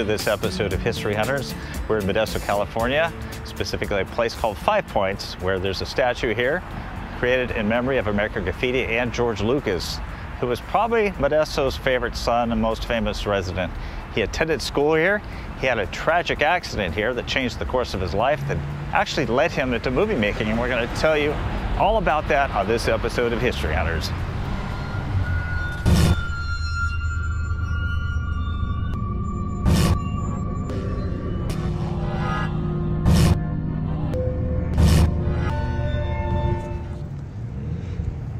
this episode of History Hunters. We're in Modesto, California, specifically a place called 5 Points, where there's a statue here created in memory of American Graffiti and George Lucas, who was probably Modesto's favorite son and most famous resident. He attended school here. He had a tragic accident here that changed the course of his life that actually led him into movie making, and we're going to tell you all about that on this episode of History Hunters.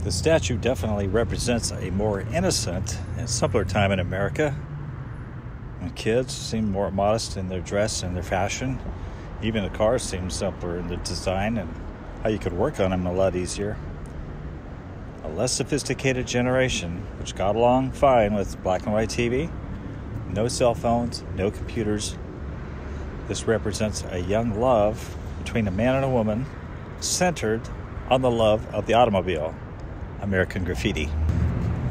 The statue definitely represents a more innocent and simpler time in America, when kids seemed more modest in their dress and their fashion. Even the cars seemed simpler in their design and how you could work on them a lot easier. A less sophisticated generation, which got along fine with black and white TV, no cell phones, no computers. This represents a young love between a man and a woman, centered on the love of the automobile. American Graffiti.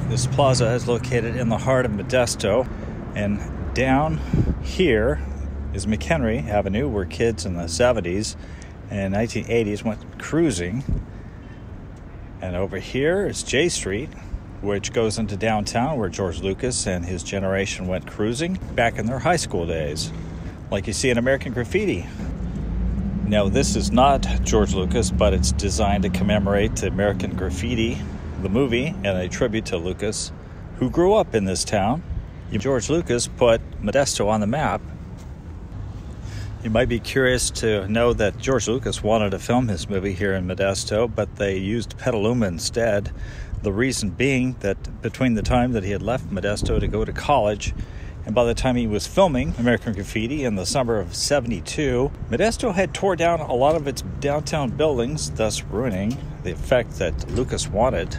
This plaza is located in the heart of Modesto, and down here is McHenry Avenue, where kids in the 70s and 1980s went cruising. And over here is J Street, which goes into downtown, where George Lucas and his generation went cruising back in their high school days, like you see in American Graffiti. Now, this is not George Lucas, but it's designed to commemorate American Graffiti, the movie, and a tribute to Lucas, who grew up in this town. George Lucas put Modesto on the map. You might be curious to know that George Lucas wanted to film his movie here in Modesto, but they used Petaluma instead. The reason being that between the time that he had left Modesto to go to college and by the time he was filming American Graffiti in the summer of '72, Modesto had tore down a lot of its downtown buildings, thus ruining the effect that Lucas wanted.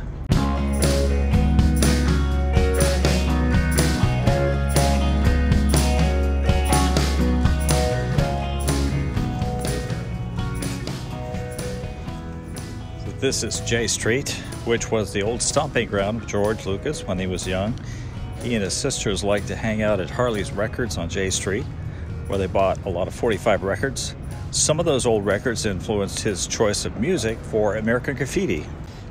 This is J Street, which was the old stomping ground of George Lucas when he was young. He and his sisters liked to hang out at Harley's Records on J Street, where they bought a lot of 45 records. Some of those old records influenced his choice of music for American Graffiti.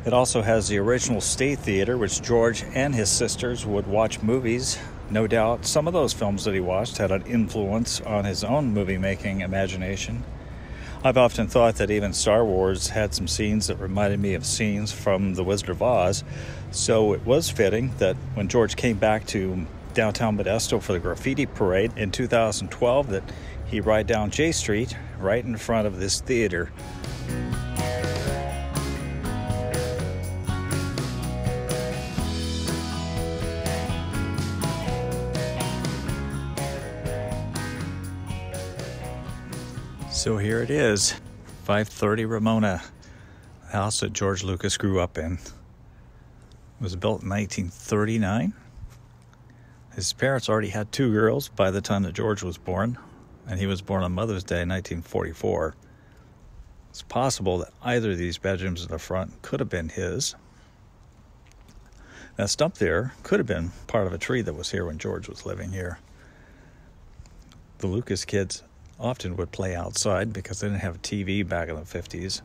It also has the original State Theater, which George and his sisters would watch movies. No doubt some of those films that he watched had an influence on his own movie-making imagination. I've often thought that even Star Wars had some scenes that reminded me of scenes from The Wizard of Oz, so it was fitting that when George came back to downtown Modesto for the graffiti parade in 2012 that he ride down J Street right in front of this theater. So here it is, 530 Ramona, the house that George Lucas grew up in. It was built in 1939. His parents already had 2 girls by the time that George was born, and he was born on Mother's Day in 1944. It's possible that either of these bedrooms in the front could have been his. That stump there could have been part of a tree that was here when George was living here. The Lucas kids often would play outside because they didn't have a TV back in the 50s.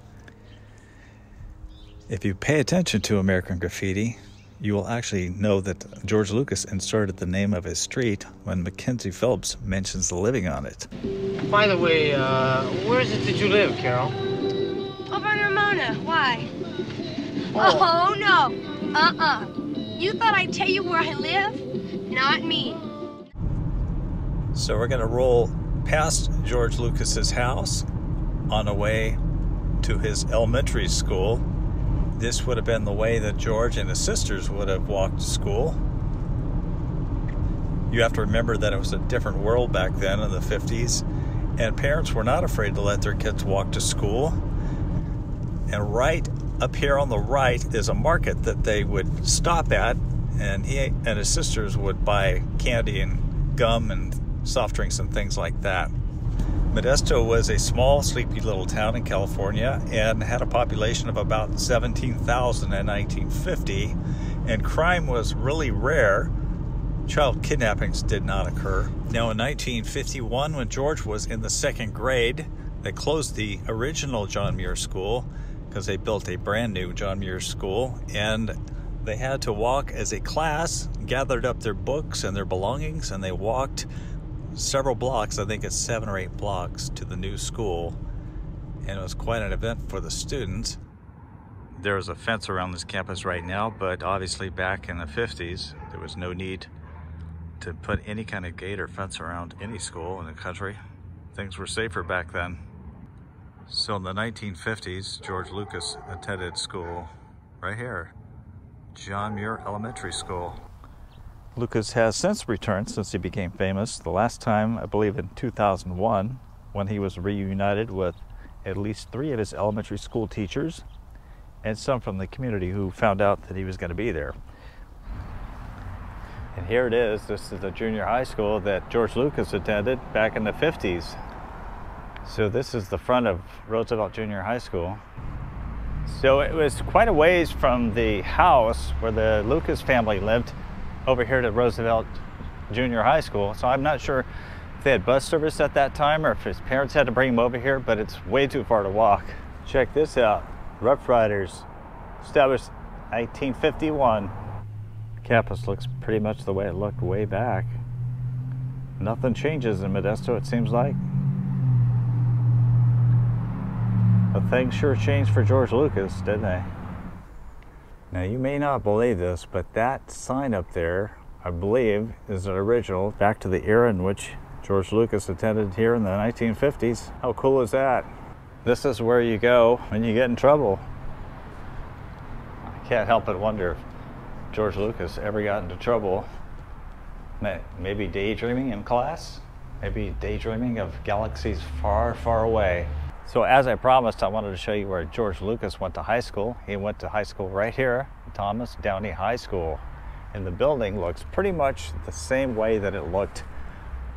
If you pay attention to American Graffiti, you will actually know that George Lucas inserted the name of his street when Mackenzie Phillips mentions the living on it. By the way, where is it that you live, Carol? Over in Ramona. Why? Oh, no. You thought I'd tell you where I live? Not me. So we're going to roll past George Lucas's house on the way to his elementary school. This would have been the way that George and his sisters would have walked to school. You have to remember that it was a different world back then in the 50s, and parents were not afraid to let their kids walk to school. And right up here on the right is a market that they would stop at, and he and his sisters would buy candy and gum and soft drinks and things like that. Modesto was a small, sleepy little town in California and had a population of about 17,000 in 1950, and crime was really rare child kidnappings did not occur. Now in 1951, when George was in the 2nd grade, they closed the original John Muir School because they built a brand new John Muir School, and they had to walk as a class, gathered up their books and their belongings, and they walked several blocks, I think it's 7 or 8 blocks, to the new school. And it was quite an event for the students. There's a fence around this campus right now, but obviously back in the 50s, there was no need to put any kind of gate or fence around any school in the country. Things were safer back then. So in the 1950s, George Lucas attended school right here, John Muir Elementary School. Lucas has since returned since he became famous. The last time, I believe in 2001, when he was reunited with at least 3 of his elementary school teachers and some from the community who found out that he was going to be there. And here it is. This is the junior high school that George Lucas attended back in the 50s. So this is the front of Roosevelt Junior High School. So it was quite a ways from the house where the Lucas family lived over here to Roosevelt Junior High School. So I'm not sure if they had bus service at that time or if his parents had to bring him over here, but it's way too far to walk. Check this out. Rough Riders, established 1951. Campus looks pretty much the way it looked way back. Nothing changes in Modesto, it seems like. But things sure changed for George Lucas, didn't they? Now you may not believe this, but that sign up there, I believe, is an original back to the era in which George Lucas attended here in the 1950s. How cool is that? This is where you go when you get in trouble. I can't help but wonder if George Lucas ever got into trouble. Maybe daydreaming in class? Maybe daydreaming of galaxies far, far away. So as I promised, I wanted to show you where George Lucas went to high school. He went to high school right here, Thomas Downey High School. And the building looks pretty much the same way that it looked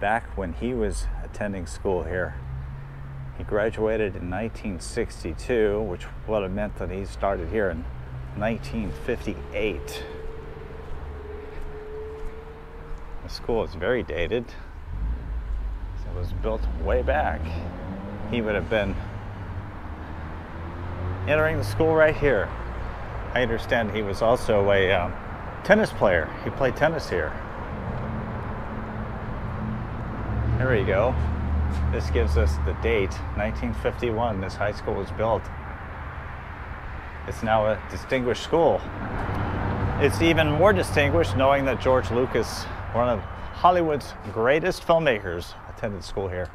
back when he was attending school here. He graduated in 1962, which would have meant that he started here in 1958. The school is very dated. It was built way back. He would have been entering the school right here. I understand he was also a tennis player. He played tennis here. There we go. This gives us the date, 1951. This high school was built. It's now a distinguished school. It's even more distinguished knowing that George Lucas, one of Hollywood's greatest filmmakers, attended school here.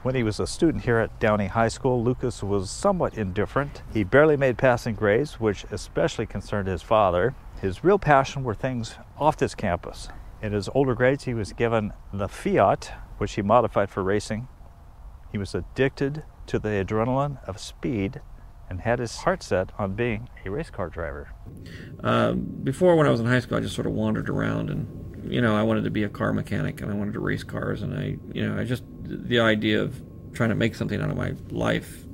When he was a student here at Downey High School, Lucas was somewhat indifferent. He barely made passing grades, which especially concerned his father. His real passion were things off this campus. In his older grades, he was given the Fiat, which he modified for racing. He was addicted to the adrenaline of speed and had his heart set on being a race car driver. Before, when I was in high school, I just sort of wandered around and, I wanted to be a car mechanic and I wanted to race cars, and the idea of trying to make something out of my life,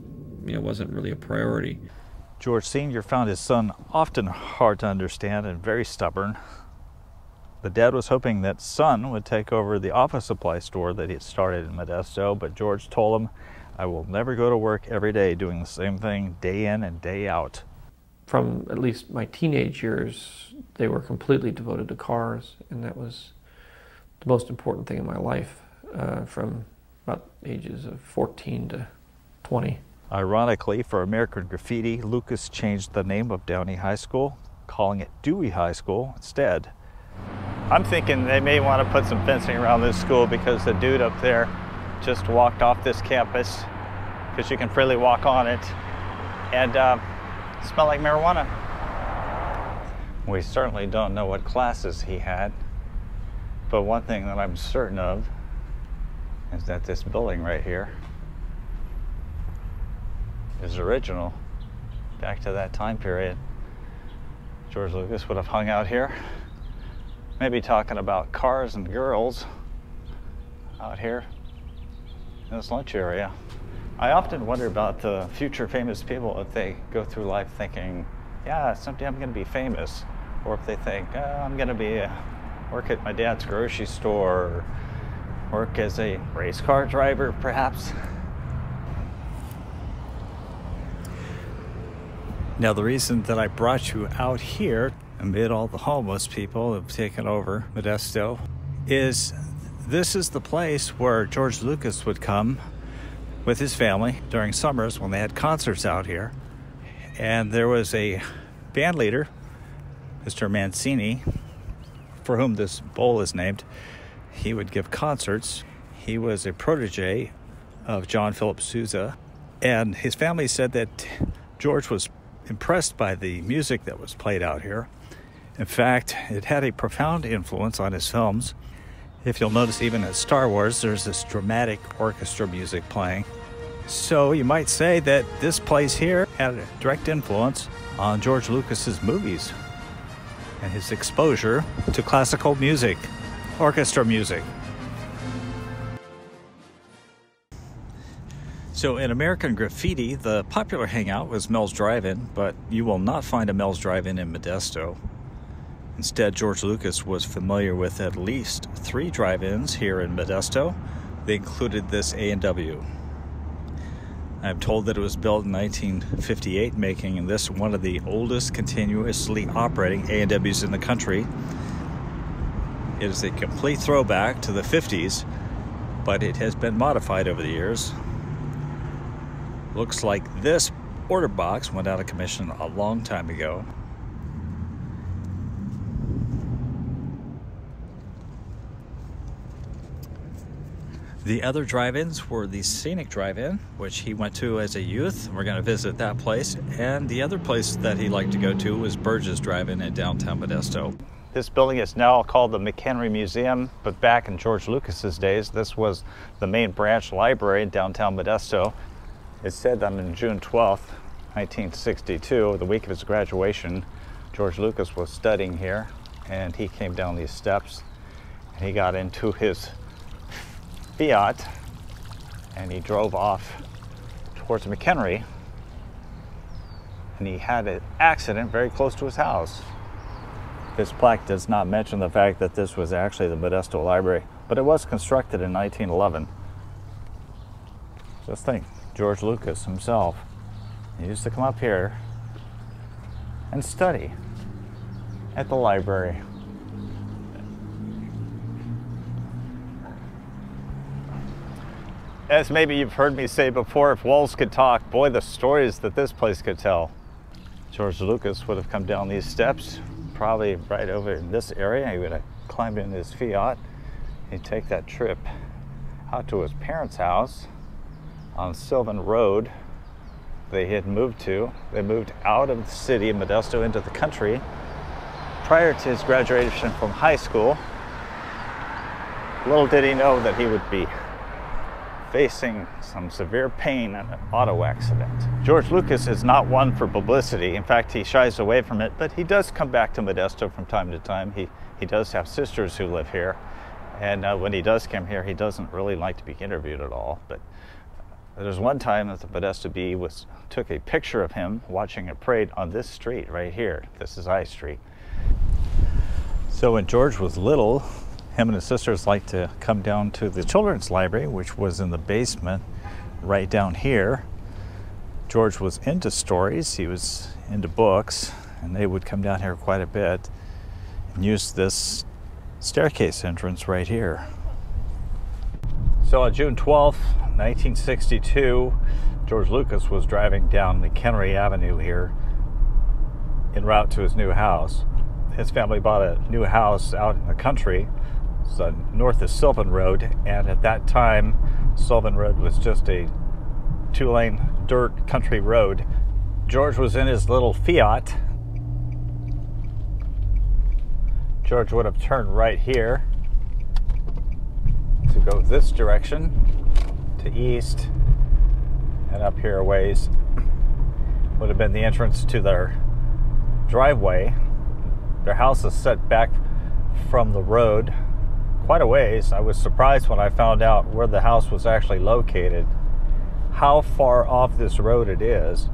wasn't really a priority. George Sr. found his son often hard to understand and very stubborn. The dad was hoping that son would take over the office supply store that he had started in Modesto, but George told him, "I will never go to work every day doing the same thing day in and day out." From at least my teenage years, they were completely devoted to cars, and that was the most important thing in my life, from about ages of 14 to 20. Ironically, for American Graffiti, Lucas changed the name of Downey High School, calling it Dewey High School instead. I'm thinking they may want to put some fencing around this school because the dude up there just walked off this campus, because you can freely walk on it, and smell like marijuana. We certainly don't know what classes he had, but one thing that I'm certain of is that this building right here is original, back to that time period. George Lucas would have hung out here, maybe talking about cars and girls out here in this lunch area. I often wonder about the future famous people, if they go through life thinking, yeah, someday I'm going to be famous, or if they think, I'm going to be a work at my dad's grocery store, or work as a race car driver, perhaps. Now, the reason that I brought you out here amid all the homeless people who have taken over Modesto is this is the place where George Lucas would come with his family during summers when they had concerts out here. And there was a band leader, Mr. Mancini, for whom this bowl is named. He would give concerts. He was a protege of John Philip Sousa, and his family said that George was impressed by the music that was played out here. In fact, it had a profound influence on his films. If you'll notice, even at Star Wars, there's this dramatic orchestra music playing. So you might say that this place here had a direct influence on George Lucas's movies and his exposure to classical music, orchestra music. So in American Graffiti, the popular hangout was Mel's Drive-In, but you will not find a Mel's Drive-In in Modesto. Instead, George Lucas was familiar with at least 3 drive-ins here in Modesto. They included this A&W. I'm told that it was built in 1958, making this one of the oldest continuously operating A&Ws in the country. It is a complete throwback to the 50s, but it has been modified over the years. Looks like this order box went out of commission a long time ago. The other drive-ins were the Scenic Drive-In, which he went to as a youth. We're going to visit that place. And the other place that he liked to go to was Burgess Drive-In in downtown Modesto. This building is now called the McHenry Museum, but back in George Lucas's days, this was the main branch library in downtown Modesto. It's said that on June 12th, 1962, the week of his graduation, George Lucas was studying here, and he came down these steps, and he got into his Fiat, and he drove off towards McHenry, and he had an accident very close to his house. This plaque does not mention the fact that this was actually the Modesto Library, but it was constructed in 1911. Just think, George Lucas himself, he used to come up here and study at the library. As maybe you've heard me say before, if walls could talk, boy, the stories that this place could tell. George Lucas would have come down these steps, probably right over in this area. He would have climbed in his Fiat. He'd take that trip out to his parents' house on Sylvan Road they had moved to. They moved out of the city of Modesto into the country prior to his graduation from high school. Little did he know that he would be facing some severe pain in an auto accident. George Lucas is not one for publicity. In fact, he shies away from it, but he does come back to Modesto from time to time. He does have sisters who live here, and when he does come here, he doesn't really like to be interviewed at all. But there's one time that the Modesto Bee took a picture of him watching a parade on this street right here. This is I Street. So when George was little, him and his sisters liked to come down to the children's library, which was in the basement right down here. George was into stories, he was into books, and they would come down here quite a bit and use this staircase entrance right here. So on June 12th, 1962, George Lucas was driving down McHenry Avenue here en route to his new house. His family bought a new house out in the country, so north of Sylvan Road, and at that time, Sylvan Road was just a 2-lane dirt country road. George was in his little Fiat. George would have turned right here to go this direction, to east, and up here a ways would have been the entrance to their driveway. Their house is set back from the road quite a ways. I was surprised when I found out where the house was actually located, how far off this road it is.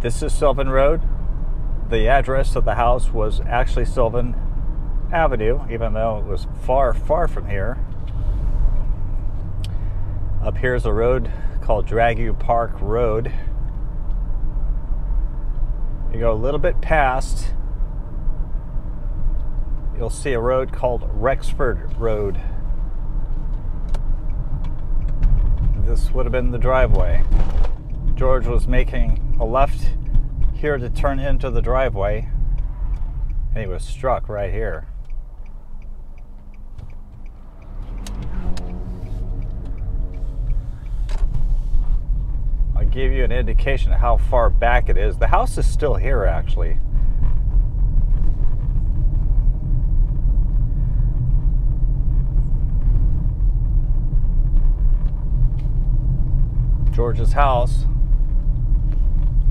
This is Sylvan Road. The address of the house was actually Sylvan Avenue, even though it was far, far from here. Up here is a road called Dragu Park Road. You go a little bit past, you'll see a road called Rexford Road. This would have been the driveway. George was making a left here to turn into the driveway, and he was struck right here. I'll give you an indication of how far back it is. The house is still here, actually. George's house.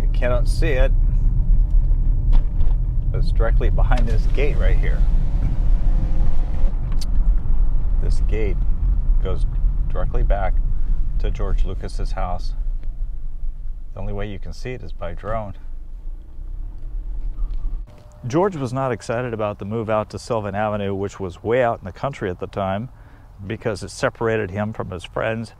You cannot see it. It's directly behind this gate right here. This gate goes directly back to George Lucas's house. The only way you can see it is by drone. George was not excited about the move out to Sylvan Avenue, which was way out in the country at the time, because it separated him from his friends.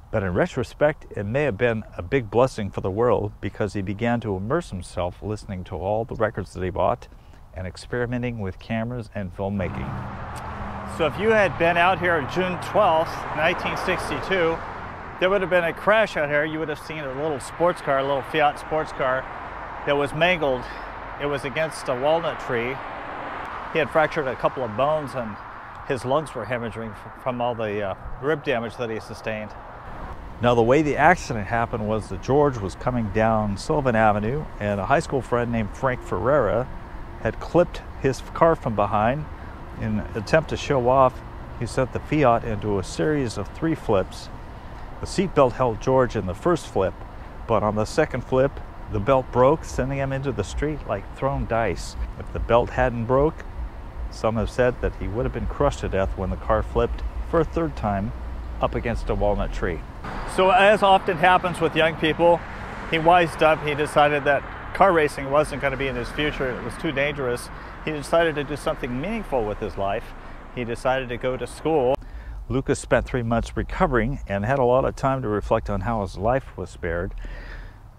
But in retrospect, it may have been a big blessing for the world, because he began to immerse himself listening to all the records that he bought and experimenting with cameras and filmmaking. So if you had been out here on June 12th, 1962, there would have been a crash out here. You would have seen a little sports car, a little Fiat sports car that was mangled. It was against a walnut tree. He had fractured a couple of bones and his lungs were hemorrhaging from all the rib damage that he sustained. Now, the way the accident happened was that George was coming down Sylvan Avenue, and a high school friend named Frank Ferreira had clipped his car from behind. In an attempt to show off, he sent the Fiat into a series of 3 flips. The seatbelt held George in the first flip, but on the second flip, the belt broke, sending him into the street like thrown dice. If the belt hadn't broke, some have said that he would have been crushed to death when the car flipped for a third time up against a walnut tree. So as often happens with young people, he wised up. He decided that car racing wasn't going to be in his future. It was too dangerous. He decided to do something meaningful with his life. He decided to go to school. Lucas spent 3 months recovering and had a lot of time to reflect on how his life was spared.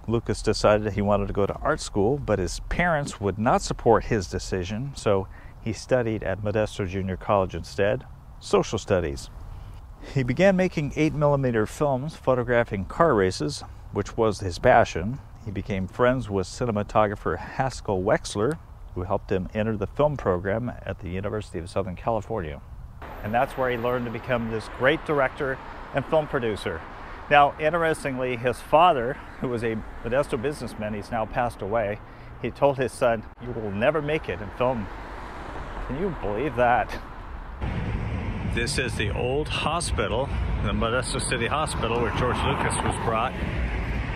Lucas decided that he wanted to go to art school, but his parents would not support his decision, so he studied at Modesto Junior College instead, social studies. He began making 8mm films photographing car races, which was his passion. He became friends with cinematographer Haskell Wexler, who helped him enter the film program at the University of Southern California. And that's where he learned to become this great director and film producer. Now, interestingly, his father, who was a Modesto businessman, he's now passed away, he told his son, "You will never make it in film." Can you believe that? This is the old hospital, the Modesto City Hospital, where George Lucas was brought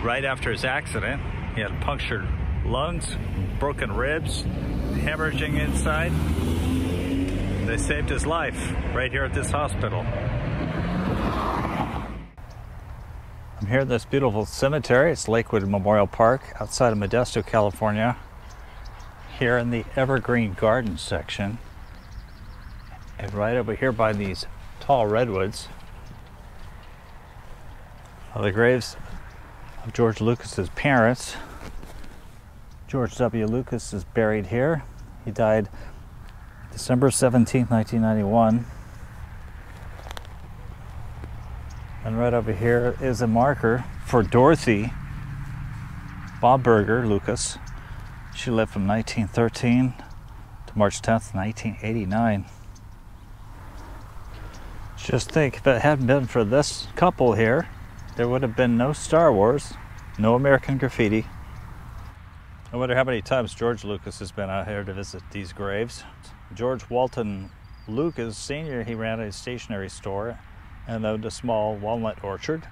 right after his accident. He had punctured lungs, broken ribs, hemorrhaging inside. They saved his life right here at this hospital. I'm here in this beautiful cemetery. It's Lakewood Memorial Park outside of Modesto, California. Here in the Evergreen Garden section. And right over here by these tall redwoods are the graves of George Lucas's parents. George W. Lucas is buried here. He died December 17, 1991. And right over here is a marker for Dorothy Bobberger Lucas. She lived from 1913 to March 10th, 1989. Just think, if it hadn't been for this couple here, there would have been no Star Wars, no American Graffiti. I wonder how many times George Lucas has been out here to visit these graves. George Walton Lucas Sr., he ran a stationery store and owned a small walnut orchard.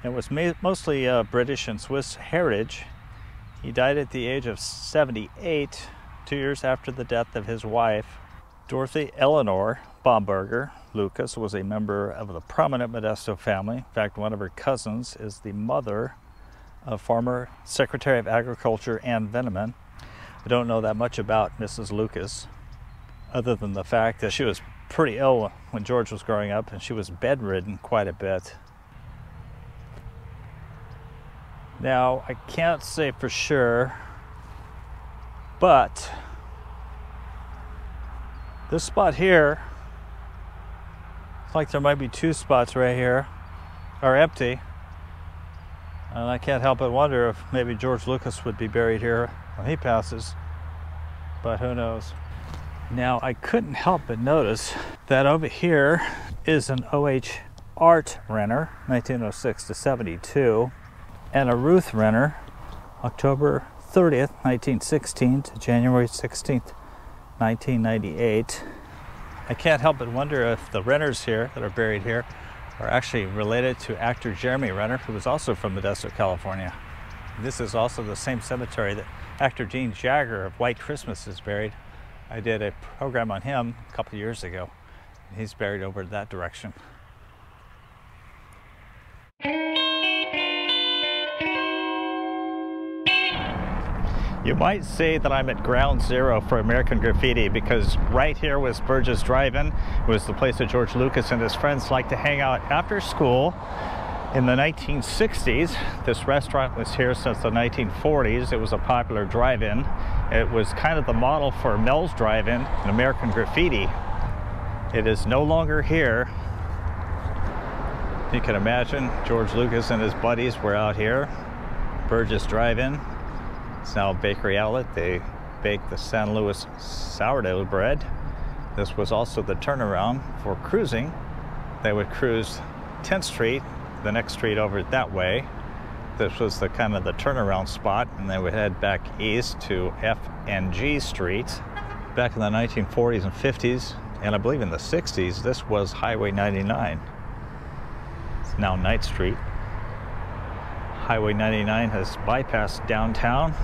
It was mostly British and Swiss heritage. He died at the age of 78, 2 years after the death of his wife. Dorothy Eleanor Bamberger Lucas was a member of the prominent Modesto family. In fact, one of her cousins is the mother of former Secretary of Agriculture Ann Veneman. I don't know that much about Mrs. Lucas. other than the fact that she was pretty ill when George was growing up, and she was bedridden quite a bit. Now, I can't say for sure, but this spot here, it's like there might be two spots right here are empty. And I can't help but wonder if maybe George Lucas would be buried here when he passes, but who knows. Now, I couldn't help but notice that over here is an OH Art Renner, 1906 to 72, and a Ruth Renner, October 30th, 1916 to January 16th, 1998. I can't help but wonder if the Renners here that are buried here are actually related to actor Jeremy Renner, who was also from Modesto, California. This is also the same cemetery that actor Gene Jagger of White Christmas is buried. I did a program on him a couple of years ago. He's buried over that direction. You might say that I'm at ground zero for American Graffiti, because right here was Burgess Drive-In. It was the place that George Lucas and his friends liked to hang out after school. In the 1960s, this restaurant was here since the 1940s. It was a popular drive-in. It was kind of the model for Mel's Drive-In and American Graffiti. It is no longer here. You can imagine George Lucas and his buddies were out here. Burgess Drive-In. It's now a bakery outlet. They bake the San Luis sourdough bread. This was also the turnaround for cruising. They would cruise 10th Street, the next street over that way. This was the kind of the turnaround spot, and they would head back east to F and G Street. Back in the 1940s and 50s, and I believe in the 60s, this was Highway 99. It's now Ninth Street. Highway 99 has bypassed downtown.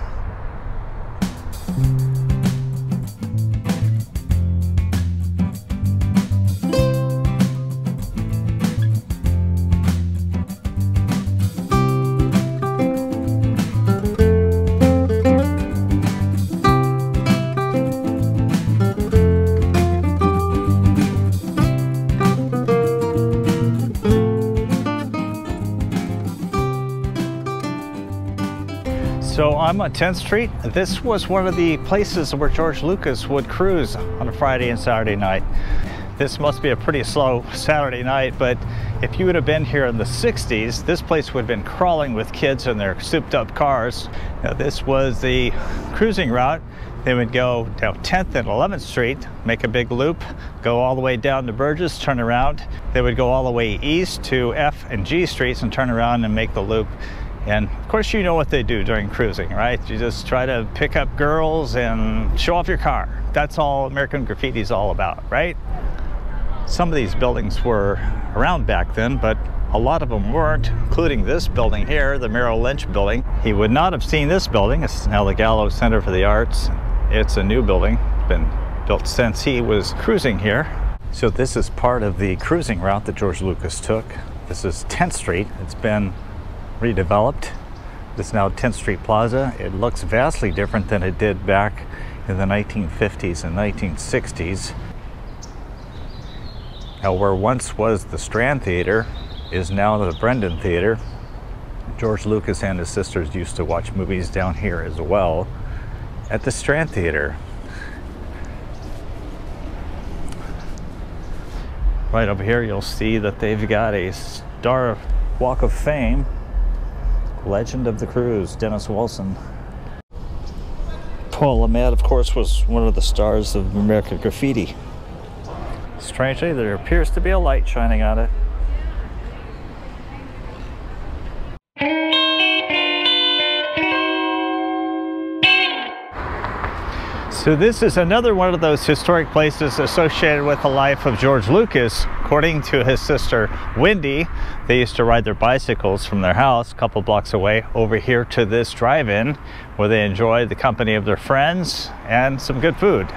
So I'm on 10th Street. This was one of the places where George Lucas would cruise on a Friday and Saturday night. This must be a pretty slow Saturday night, but if you would have been here in the 60s, this place would have been crawling with kids in their souped up cars. Now, this was the cruising route. They would go down 10th and 11th Street, make a big loop, go all the way down to Burgess, turn around. They would go all the way east to F and G Streets and turn around and make the loop. And of course, you know what they do during cruising, right? You just try to pick up girls and show off your car. That's all American Graffiti is all about, right? Some of these buildings were around back then, but a lot of them weren't, including this building here, the Merrill Lynch building. He would not have seen this building. It's now the Gallo Center for the Arts. It's a new building. It's been built since he was cruising here. So this is part of the cruising route that George Lucas took. This is 10th Street. It's been redeveloped. This is now 10th Street Plaza. It looks vastly different than it did back in the 1950s and 1960s. Now, where once was the Strand Theater is now the Brendan Theater. George Lucas and his sisters used to watch movies down here as well at the Strand Theater. Right over here you'll see that they've got a Star Walk of Fame, Legend of the Cruise, Dennis Wilson. Paul LeMat, of course, was one of the stars of American Graffiti. Strangely, there appears to be a light shining on it. So this is another one of those historic places associated with the life of George Lucas. According to his sister Wendy, they used to ride their bicycles from their house a couple blocks away over here to this drive-in, where they enjoyed the company of their friends and some good food.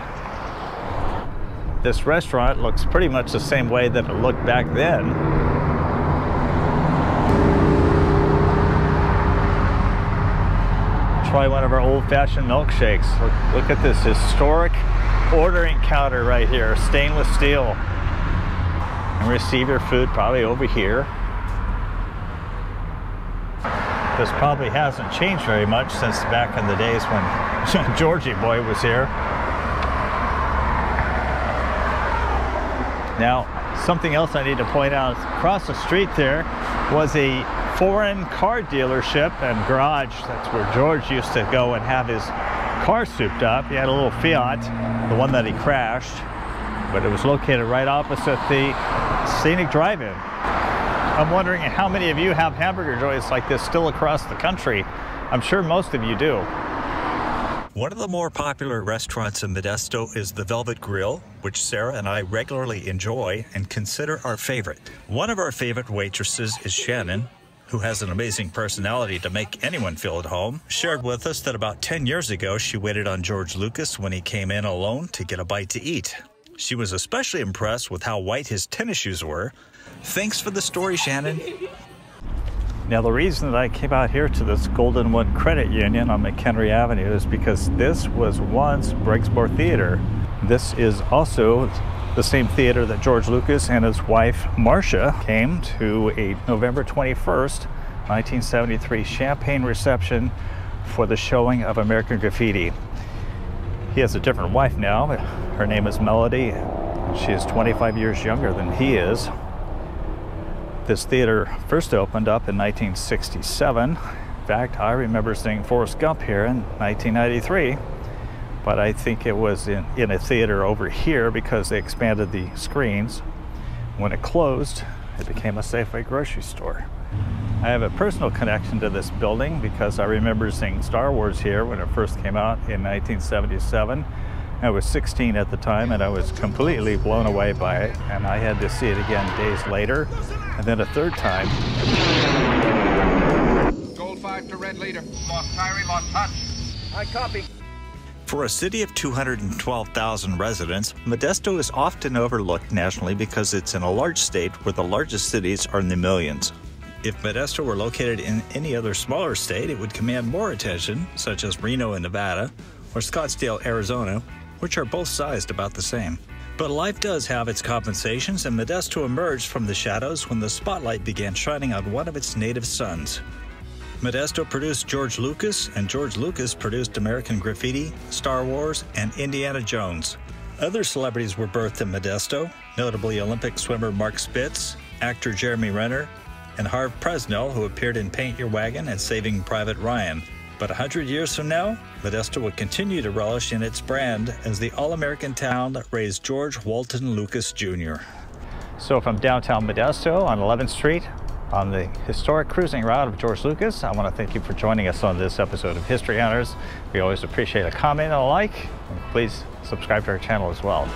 This restaurant looks pretty much the same way that it looked back then. Try one of our old-fashioned milkshakes. Look at this historic ordering counter right here, stainless steel. And receive your food probably over here. This probably hasn't changed very much since back in the days when Georgie boy was here. Now, something else I need to point out, across the street there was a foreign car dealership and garage. That's where George used to go and have his car souped up. He had a little Fiat, the one that he crashed, but it was located right opposite the scenic drive-in. I'm wondering how many of you have hamburger joints like this still across the country. I'm sure most of you do. One of the more popular restaurants in Modesto is the Velvet Grill, which Sarah and I regularly enjoy and consider our favorite. One of our favorite waitresses is Shannon, who has an amazing personality to make anyone feel at home. Shared with us that about 10 years ago, she waited on George Lucas when he came in alone to get a bite to eat. She was especially impressed with how white his tennis shoes were. Thanks for the story, Shannon. Now, the reason that I came out here to this Golden One Credit Union on McHenry Avenue is because this was once Briggsboro Theater. This is also the same theater that George Lucas and his wife Marcia came to a November 21st, 1973 champagne reception for the showing of American Graffiti. He has a different wife now. Her name is Melody. She is 25 years younger than he is. This theater first opened up in 1967. In fact, I remember seeing Forrest Gump here in 1993, but I think it was in a theater over here because they expanded the screens. When it closed, it became a Safeway grocery store. I have a personal connection to this building because I remember seeing Star Wars here when it first came out in 1977. I was 16 at the time and I was completely blown away by it, and I had to see it again days later, and then a third time. Gold 5 to red leader. Lost Kyrie, lost touch. I copy. For a city of 212,000 residents, Modesto is often overlooked nationally because it's in a large state where the largest cities are in the millions. If Modesto were located in any other smaller state, it would command more attention, such as Reno in Nevada or Scottsdale, Arizona, which are both sized about the same. But life does have its compensations, and Modesto emerged from the shadows when the spotlight began shining on one of its native sons. Modesto produced George Lucas, and George Lucas produced American Graffiti, Star Wars, and Indiana Jones. Other celebrities were birthed in Modesto, notably Olympic swimmer Mark Spitz, actor Jeremy Renner, and Harve Presnell, who appeared in Paint Your Wagon and Saving Private Ryan. But 100 years from now, Modesto will continue to relish in its brand as the all-American town that raised George Walton Lucas Jr. So from downtown Modesto on 11th Street, on the historic cruising route of George Lucas, I want to thank you for joining us on this episode of History Hunters. We always appreciate a comment and a like, and please subscribe to our channel as well.